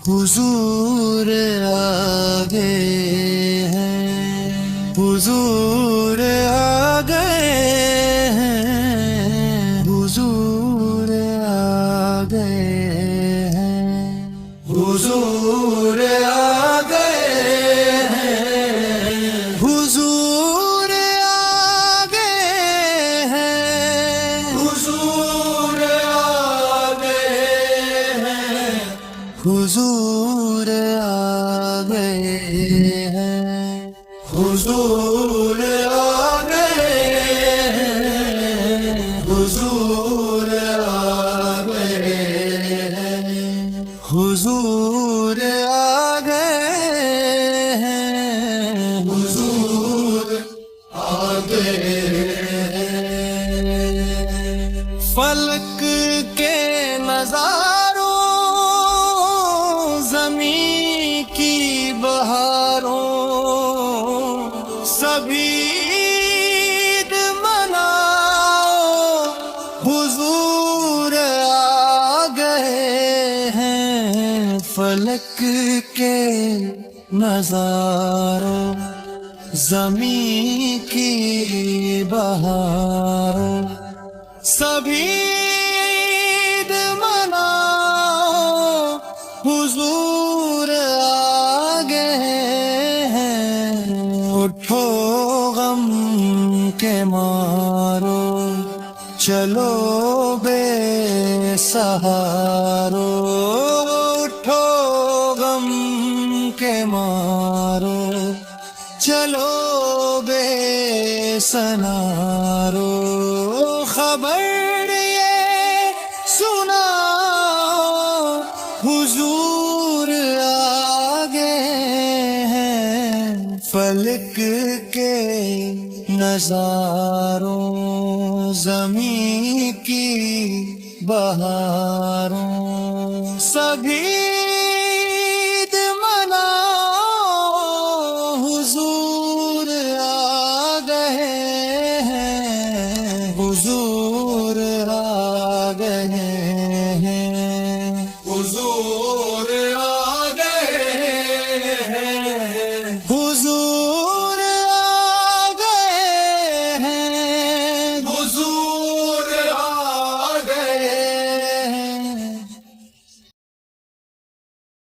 حضور آ گئے ہیں، حضور آ گئے ہیں، حضور آ گئے ہیں، حضور آ گئے ہیں، حضور آ گئے ہیں، حضور آ گئے ہیں، حضور آ گئے ہیں، حضور آ گئے ہیں، حضور آ گئے ہیں، حضور آ گئے ہیں، حضور آ گئے ہیں۔ فلک کے نظاروں، زمین کی بہاروں، سبھی عید مناؤ، حضور آ گئے ہیں۔ فلک کے نظاروں، زمین کی بہاروں، سبھی عید مناؤ، حضور آ گئے ہیں۔ اٹھو غم کے مارو، چلو بے سہارو، اٹھو غم کے مارو، چلو بے سنارو، خبر یہ سنا حضور آ گئے ہیں۔ فلک کے نظاروں، زمین کی بہاروں، سبھی عید مناؤ، حضور آ گئے ہیں، حضور آ گئے